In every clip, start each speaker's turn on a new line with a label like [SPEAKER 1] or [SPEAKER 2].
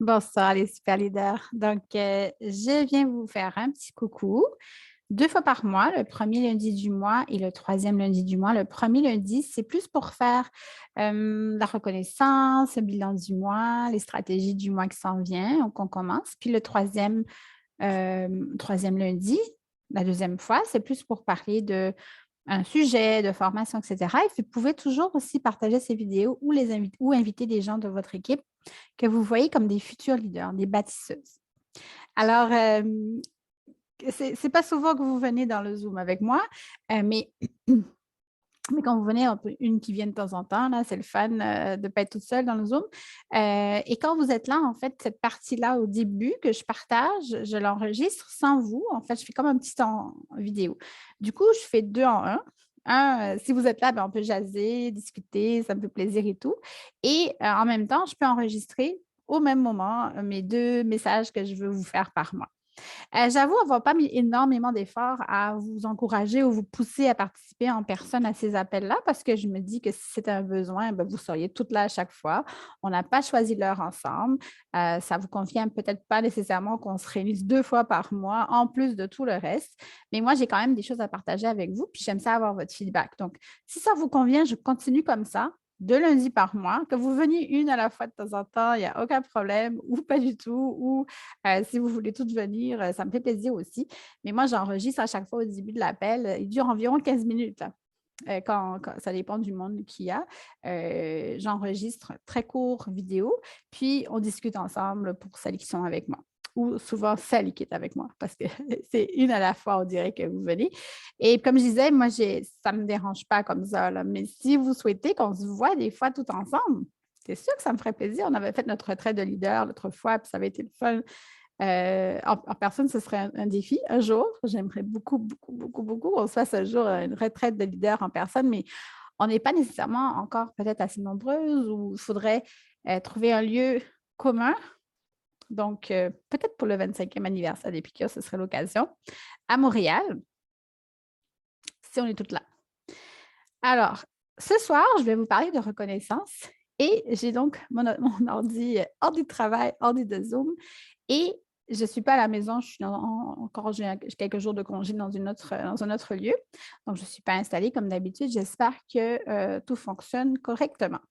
[SPEAKER 1] Bonsoir les super leaders. Donc, je viens vous faire un petit coucou. 2 fois par mois, le premier lundi du mois et le troisième lundi du mois. Le premier lundi, c'est plus pour faire la reconnaissance, le bilan du mois, les stratégies du mois qui s'en vient, donc on commence. Puis le troisième lundi, la deuxième fois, c'est plus pour parler de un sujet, de formation, etc. Et vous pouvez toujours aussi partager ces vidéos ou, ou inviter des gens de votre équipe que vous voyez comme des futurs leaders, des bâtisseuses. Alors, c'est pas souvent que vous venez dans le Zoom avec moi, mais, mais quand vous venez, une qui vient de temps en temps, là, c'est le fun de ne pas être toute seule dans le Zoom. Et quand vous êtes là, en fait, cette partie-là au début que je partage, je l'enregistre sans vous. En fait, je fais comme un petit en vidéo. Du coup, je fais 2 en 1. Si vous êtes là, ben, on peut jaser, discuter, ça me fait plaisir et tout. Et en même temps, je peux enregistrer au même moment mes 2 messages que je veux vous faire par mois. J'avoue avoir pas mis énormément d'efforts à vous encourager ou vous pousser à participer en personne à ces appels-là parce que je me dis que si c'était un besoin, ben, vous seriez toutes là à chaque fois. On n'a pas choisi l'heure ensemble. Ça ne vous convient peut-être pas nécessairement qu'on se réunisse 2 fois par mois en plus de tout le reste. Mais moi, j'ai quand même des choses à partager avec vous, puis j'aime ça avoir votre feedback. Donc, si ça vous convient, je continue comme ça. 2 lundis par mois, que vous veniez une à la fois de temps en temps, il n'y a aucun problème, ou pas du tout, ou si vous voulez toutes venir, ça me fait plaisir aussi. Mais moi, j'enregistre à chaque fois au début de l'appel. Il dure environ 15 minutes, là. Ça dépend du monde qu'il y a. J'enregistre très court vidéo, puis on discute ensemble pour celles qui sont avec moi. Ou souvent celle qui est avec moi, parce que c'est une à la fois, on dirait que vous venez. Et comme je disais, moi, ça ne me dérange pas comme ça, là. Mais si vous souhaitez qu'on se voit des fois tout ensemble, c'est sûr que ça me ferait plaisir. On avait fait notre retraite de leader l'autre fois, puis ça avait été le fun. En personne, ce serait un défi un jour. J'aimerais beaucoup, beaucoup, beaucoup, beaucoup qu'on se fasse un jour une retraite de leader en personne, mais on n'est pas nécessairement encore peut-être assez nombreuses ou il faudrait trouver un lieu commun. Donc, peut-être pour le 25e anniversaire des Piqûres, ce serait l'occasion. À Montréal, si on est toutes là. Alors, ce soir, je vais vous parler de reconnaissance et j'ai donc mon ordi de travail, ordi de Zoom et je ne suis pas à la maison, je suis encore, j'ai quelques jours de congé dans un autre lieu. Donc, je ne suis pas installée comme d'habitude. J'espère que tout fonctionne correctement.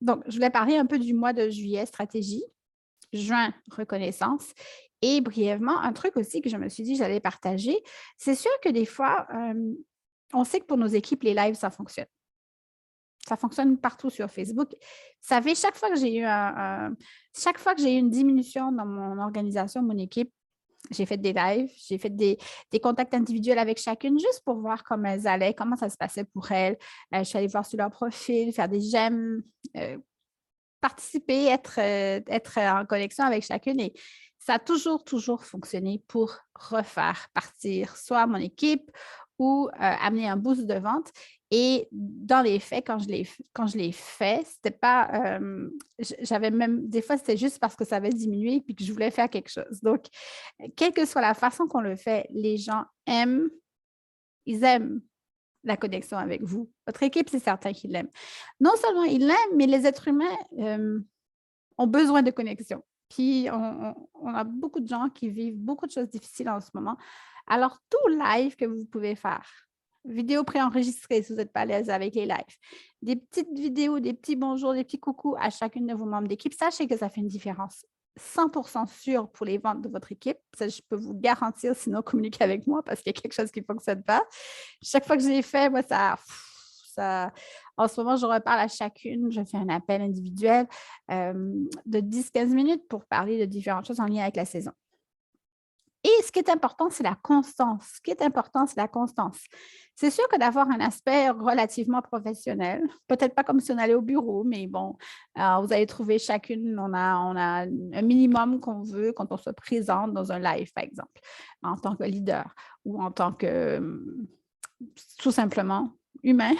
[SPEAKER 1] Donc, je voulais parler un peu du mois de juillet, stratégie, juin, reconnaissance. Et brièvement, un truc aussi que je me suis dit que j'allais partager, c'est sûr que des fois, on sait que pour nos équipes, les lives, ça fonctionne. Ça fonctionne partout sur Facebook. Vous savez, chaque fois que j'ai eu une diminution dans mon organisation, mon équipe, j'ai fait des lives, j'ai fait des contacts individuels avec chacune juste pour voir comment elles allaient, comment ça se passait pour elles. Je suis allée voir sur leur profil, faire des j'aime, participer, être en connexion avec chacune. Et ça a toujours, toujours fonctionné pour refaire partir soit mon équipe ou amener un boost de vente. Et dans les faits, quand je l'ai fait, c'était pas. J'avais même. Des fois, c'était juste parce que ça avait diminué et que je voulais faire quelque chose. Donc, quelle que soit la façon qu'on le fait, les gens aiment, ils aiment la connexion avec vous. Votre équipe, c'est certain qu'ils l'aiment. Non seulement ils l'aiment, mais les êtres humains ont besoin de connexion. Puis, on a beaucoup de gens qui vivent beaucoup de choses difficiles en ce moment. Alors, tout live que vous pouvez faire, vidéo préenregistrée si vous n'êtes pas à l'aise avec les lives, des petites vidéos, des petits bonjours, des petits coucous à chacune de vos membres d'équipe, sachez que ça fait une différence 100% sûre pour les ventes de votre équipe. Ça, je peux vous garantir, sinon communiquez avec moi parce qu'il y a quelque chose qui ne fonctionne pas. Chaque fois que je l'ai fait, moi, en ce moment, je reparle à chacune, je fais un appel individuel de 10-15 minutes pour parler de différentes choses en lien avec la saison. Et ce qui est important, c'est la constance. Ce qui est important, c'est la constance. C'est sûr que d'avoir un aspect relativement professionnel, peut-être pas comme si on allait au bureau, mais bon, vous allez trouver chacune, on a un minimum qu'on veut quand on se présente dans un live, par exemple, en tant que leader ou en tant que tout simplement humain.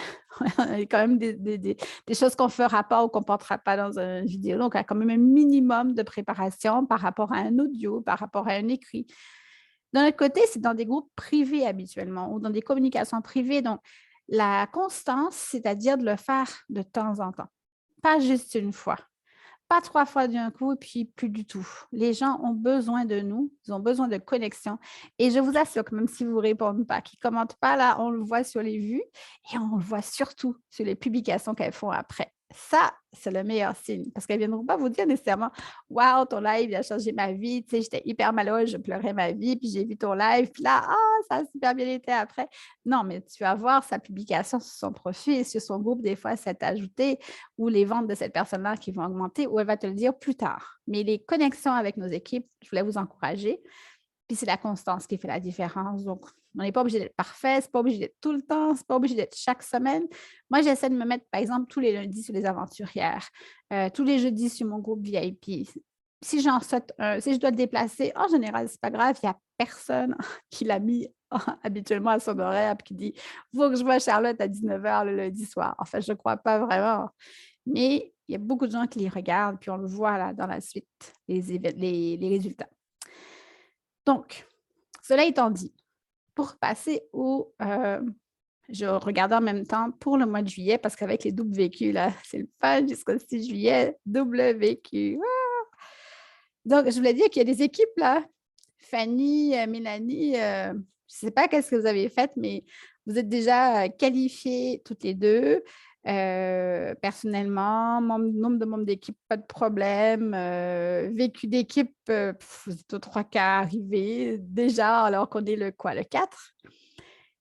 [SPEAKER 1] Il y a quand même des choses qu'on ne fera pas ou qu'on ne portera pas dans une vidéo. Donc, il y a quand même un minimum de préparation par rapport à un audio, par rapport à un écrit. D'un autre côté, c'est dans des groupes privés habituellement ou dans des communications privées. Donc, la constance, c'est-à-dire de le faire de temps en temps. pas juste une fois. Pas 3 fois d'un coup et puis plus du tout. Les gens ont besoin de nous, ils ont besoin de connexion et je vous assure que même si vous ne répondez pas, qu'ils ne commentent pas là, on le voit sur les vues et on le voit surtout sur les publications qu'elles font après. Ça, c'est le meilleur signe parce qu'elles ne viendront pas vous dire nécessairement: «Wow, ton live il a changé ma vie, tu sais, j'étais hyper malheureuse, je pleurais ma vie, puis j'ai vu ton live, puis là, ah, ça a super bien été après». Non, mais tu vas voir sa publication sur son profil, sur son groupe, des fois, c'est ajouté ou les ventes de cette personne-là qui vont augmenter ou elle va te le dire plus tard. Mais les connexions avec nos équipes, je voulais vous encourager. Puis c'est la constance qui fait la différence. Donc, on n'est pas obligé d'être parfait, c'est pas obligé d'être tout le temps, c'est pas obligé d'être chaque semaine. Moi, j'essaie de me mettre, par exemple, tous les lundis sur les aventurières, tous les jeudis sur mon groupe VIP. Si j'en saute un, si je dois le déplacer, en général, c'est pas grave, il n'y a personne qui l'a mis habituellement à son horaire et qui dit: il faut que je vois Charlotte à 19h le lundi soir. Enfin, je ne crois pas vraiment. Mais il y a beaucoup de gens qui les regardent, puis on le voit là dans la suite, les résultats. Donc, cela étant dit, pour passer au je regardais en même temps pour le mois de juillet, parce qu'avec les doubles vécus, là, c'est le fun jusqu'au 6 juillet, double vécu. Ah! Donc, je voulais dire qu'il y a des équipes là. Fanny, Mélanie, je ne sais pas qu'est-ce que vous avez fait, mais vous êtes déjà qualifiées toutes les deux. Personnellement, nombre de membres d'équipe, pas de problème. Vécu d'équipe, vous êtes aux 3 quarts arrivés déjà, alors qu'on est le quoi, le 4?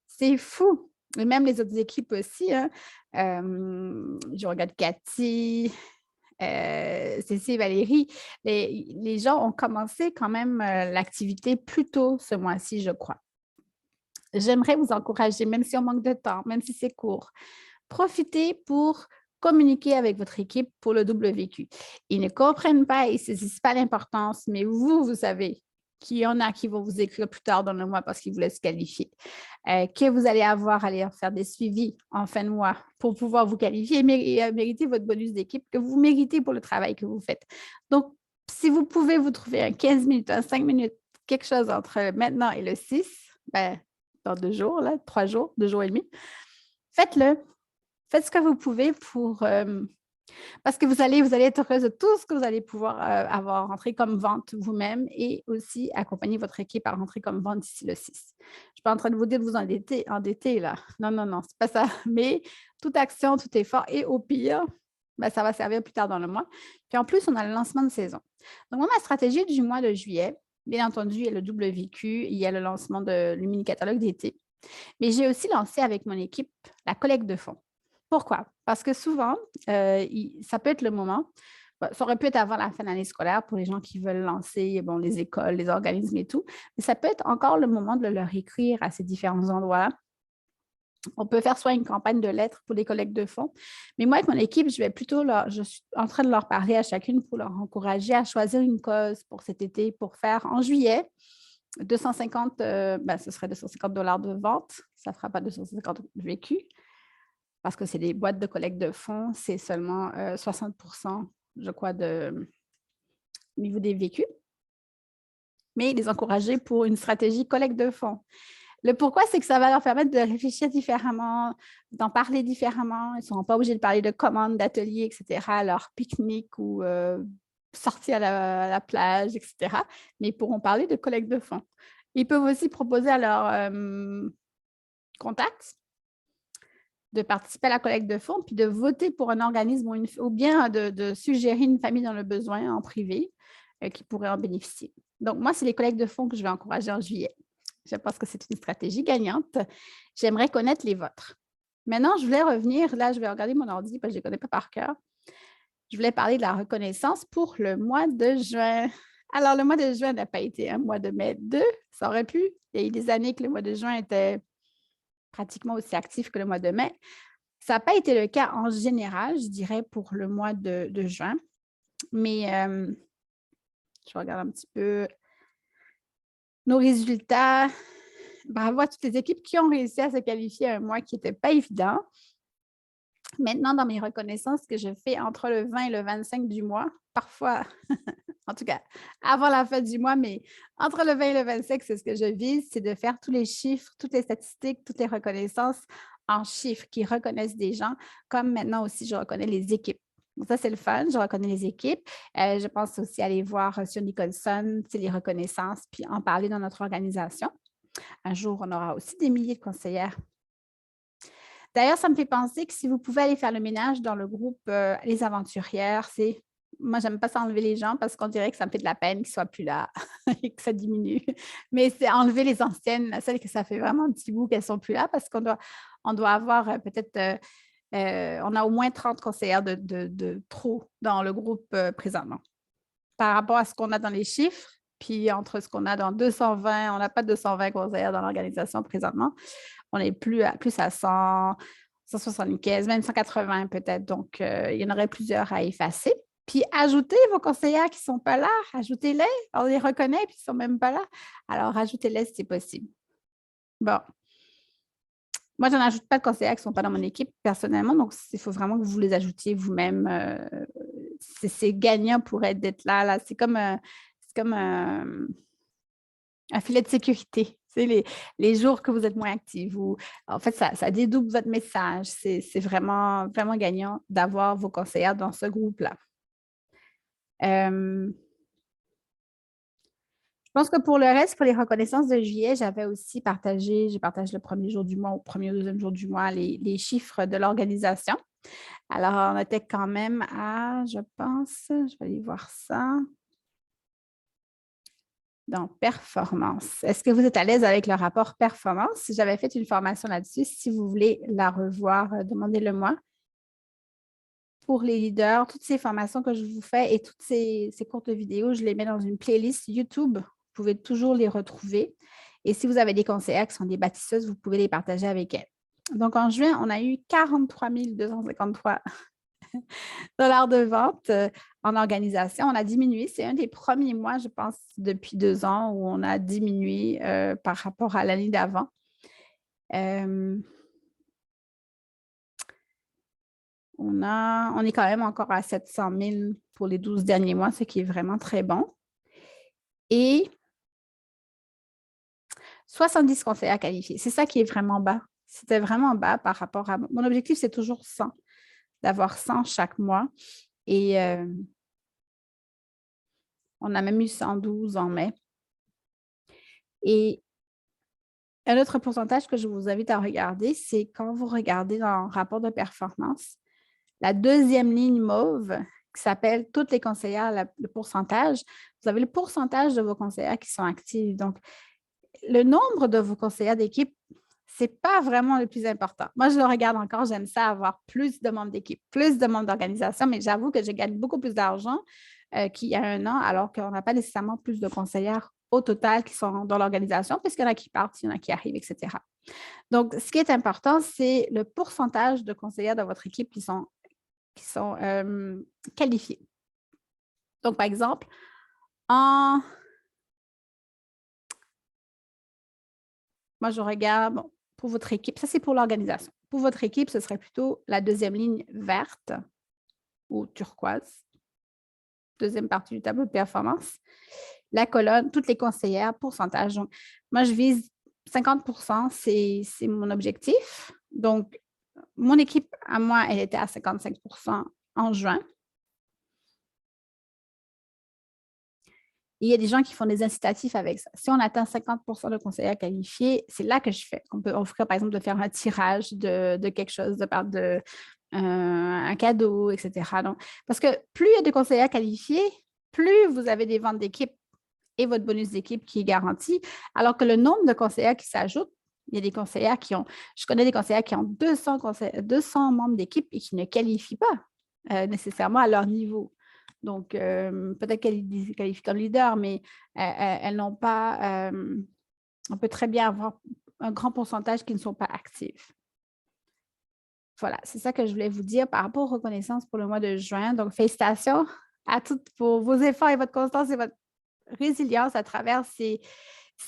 [SPEAKER 1] C'est fou! Et même les autres équipes aussi, hein. Je regarde Cathy, Cécile, Valérie. Les gens ont commencé quand même l'activité plus tôt ce mois-ci, je crois. J'aimerais vous encourager, même si on manque de temps, même si c'est court, profitez pour communiquer avec votre équipe pour le double vécu. Ils ne comprennent pas, ils ne saisissent pas l'importance, mais vous savez qu'il y en a qui vont vous écrire plus tard dans le mois parce qu'ils voulaient se qualifier, que vous allez avoir à aller faire des suivis en fin de mois pour pouvoir vous qualifier et mériter votre bonus d'équipe que vous méritez pour le travail que vous faites. Donc, si vous pouvez vous trouver un 15 minutes, un 5 minutes, quelque chose entre maintenant et le 6, ben, dans 2 jours, là, 3 jours, 2 jours et demi, faites-le. Faites ce que vous pouvez pour parce que vous allez être heureuse de tout ce que vous allez pouvoir avoir rentré comme vente vous-même et aussi accompagner votre équipe à rentrer comme vente d'ici le 6. Je ne suis pas en train de vous dire de vous endetter là. Non, non, non, c'est pas ça. Mais toute action, tout effort et au pire, ben, ça va servir plus tard dans le mois. Puis en plus, on a le lancement de saison. Donc, moi, ma stratégie du mois de juillet, bien entendu, il y a le double vécu, il y a le lancement du mini-catalogue d'été. Mais j'ai aussi lancé avec mon équipe la collecte de fonds. Pourquoi? Parce que souvent, ça peut être le moment, ça aurait pu être avant la fin de l'année scolaire pour les gens qui veulent lancer bon, les écoles, les organismes et tout, mais ça peut être encore le moment de leur écrire à ces différents endroits-là. On peut faire soit une campagne de lettres pour les collectes de fonds, mais moi, avec mon équipe, je suis en train de leur parler à chacune pour leur encourager à choisir une cause pour cet été, pour faire en juillet 250, ce serait $250 de vente, ça ne fera pas 250 vécus, parce que c'est des boîtes de collecte de fonds, c'est seulement 60%, je crois, au niveau des vécus. Mais les encourager pour une stratégie collecte de fonds. Le pourquoi, c'est que ça va leur permettre de réfléchir différemment, d'en parler différemment. Ils ne seront pas obligés de parler de commandes, d'ateliers, etc., à leur pique-nique ou sortir à la plage, etc. Mais ils pourront parler de collecte de fonds. Ils peuvent aussi proposer à leurs contacts de participer à la collecte de fonds, puis de voter pour un organisme ou bien de suggérer une famille dans le besoin en privé qui pourrait en bénéficier. Donc, moi, c'est les collectes de fonds que je vais encourager en juillet. Je pense que c'est une stratégie gagnante. J'aimerais connaître les vôtres. Maintenant, je voulais revenir, là, je vais regarder mon ordi parce que je ne les connais pas par cœur. Je voulais parler de la reconnaissance pour le mois de juin. Alors, le mois de juin n'a pas été un mois de mai 2, ça aurait pu. Il y a eu des années que le mois de juin était pratiquement aussi actif que le mois de mai. Ça n'a pas été le cas en général, je dirais, pour le mois de juin. Mais je regarde un petit peu nos résultats. Bravo à toutes les équipes qui ont réussi à se qualifier à un mois qui n'était pas évident. Maintenant, dans mes reconnaissances que je fais entre le 20 et le 25 du mois, parfois, en tout cas, avant la fin du mois, mais entre le 20 et le 25, c'est ce que je vise, c'est de faire tous les chiffres, toutes les statistiques, toutes les reconnaissances en chiffres qui reconnaissent des gens, comme maintenant aussi, je reconnais les équipes. Donc ça, c'est le fun. Je reconnais les équipes. Je pense aussi aller voir sur Nicholson, les reconnaissances, puis en parler dans notre organisation. Un jour, on aura aussi des milliers de conseillères. D'ailleurs, ça me fait penser que si vous pouvez aller faire le ménage dans le groupe Les Aventurières, c'est... Moi, j'aime pas ça enlever les gens parce qu'on dirait que ça me fait de la peine qu'ils ne soient plus là et que ça diminue. Mais c'est enlever les anciennes, celles que ça fait vraiment un petit bout qu'elles ne sont plus là parce on doit avoir peut-être... on a au moins 30 conseillères de trop dans le groupe présentement. Par rapport à ce qu'on a dans les chiffres, puis entre ce qu'on a dans 220, on n'a pas 220 conseillères dans l'organisation présentement. On est plus à 100, 175, même 180 peut-être. Donc, il y en aurait plusieurs à effacer. Puis, ajoutez vos conseillères qui ne sont pas là. Ajoutez-les. On les reconnaît, puis ils ne sont même pas là. Alors, ajoutez-les si c'est possible. Bon. Moi, je n'en ajoute pas de conseillères qui ne sont pas dans mon équipe personnellement. Donc, il faut vraiment que vous les ajoutiez vous-même. C'est gagnant pour d'être là. C'est comme un filet de sécurité. Les jours que vous êtes moins actifs. En fait, ça dédouble votre message. C'est vraiment, vraiment gagnant d'avoir vos conseillères dans ce groupe-là. Je pense que pour le reste, pour les reconnaissances de juillet, j'ai partagé le premier jour du mois, au premier ou deuxième jour du mois, les chiffres de l'organisation. Alors, on était quand même à, je pense, je vais aller voir ça. Dans performance. Est-ce que vous êtes à l'aise avec le rapport performance? J'avais fait une formation là-dessus. Si vous voulez la revoir, demandez-le-moi. Pour les leaders, toutes ces formations que je vous fais et toutes ces courtes vidéos, je les mets dans une playlist YouTube. Vous pouvez toujours les retrouver. Et si vous avez des conseillères qui sont des bâtisseuses, vous pouvez les partager avec elles. Donc, en juin, on a eu 43 253 dollars de vente en organisation. On a diminué. C'est un des premiers mois, je pense, depuis 2 ans où on a diminué par rapport à l'année d'avant. On est quand même encore à 700 000 pour les 12 derniers mois, ce qui est vraiment très bon. Et 70 conseillers qualifiés. C'est ça qui est vraiment bas. C'était vraiment bas par rapport à... Mon objectif, c'est toujours 100, d'avoir 100 chaque mois. Et on a même eu 112 en mai. Et un autre pourcentage que je vous invite à regarder, c'est quand vous regardez dans le rapport de performance, la deuxième ligne mauve qui s'appelle « Toutes les conseillères, le pourcentage », vous avez le pourcentage de vos conseillères qui sont actives. Donc, le nombre de vos conseillères d'équipe, ce n'est pas vraiment le plus important. Moi, je le regarde encore, j'aime ça avoir plus de membres d'équipe, plus de membres d'organisation, mais j'avoue que je gagne beaucoup plus d'argent qu'il y a 1 an, alors qu'on n'a pas nécessairement plus de conseillères au total qui sont dans l'organisation, puisqu'il y en a qui partent, il y en a qui arrivent, etc. Donc, ce qui est important, c'est le pourcentage de conseillères de votre équipe qui sont qualifiées. Donc, par exemple, moi, je regarde, bon, pour votre équipe, ça c'est pour l'organisation. Pour votre équipe, ce serait plutôt la deuxième ligne verte ou turquoise, deuxième partie du tableau de performance. La colonne, toutes les conseillères, pourcentage. Donc, moi, je vise 50%, c'est mon objectif. Donc, mon équipe, à moi, elle était à 55% en juin. Et il y a des gens qui font des incitatifs avec ça. Si on atteint 50% de conseillers qualifiés, c'est là que je fais. On peut offrir, par exemple, de faire un tirage de quelque chose, un cadeau, etc. Donc, parce que plus il y a de conseillers qualifiés, plus vous avez des ventes d'équipe et votre bonus d'équipe qui est garanti, alors que le nombre de conseillers qui s'ajoutent, il y a des conseillers je connais des conseillers qui ont 200 membres d'équipe et qui ne qualifient pas nécessairement à leur niveau. Donc, peut-être qu'elles qualifient comme leader, mais elles n'ont pas... on peut très bien avoir un grand pourcentage qui ne sont pas actifs. Voilà, c'est ça que je voulais vous dire par rapport aux reconnaissances pour le mois de juin. Donc, félicitations à toutes pour vos efforts et votre constance et votre résilience à travers ces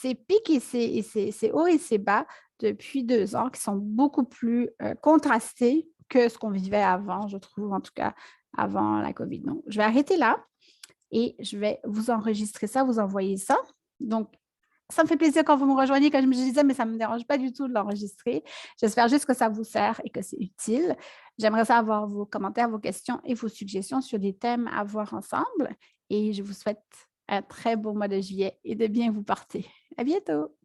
[SPEAKER 1] pics et ces hauts et ces bas depuis 2 ans qui sont beaucoup plus contrastés que ce qu'on vivait avant, je trouve, en tout cas, avant la COVID. Donc, je vais arrêter là et je vais vous enregistrer ça, vous envoyer ça. Donc, Ça me fait plaisir quand vous me rejoignez, comme je me disais, mais ça ne me dérange pas du tout de l'enregistrer. J'espère juste que ça vous sert et que c'est utile. J'aimerais savoir vos commentaires, vos questions et vos suggestions sur des thèmes à voir ensemble. Et je vous souhaite un très beau mois de juillet et de bien vous porter. À bientôt!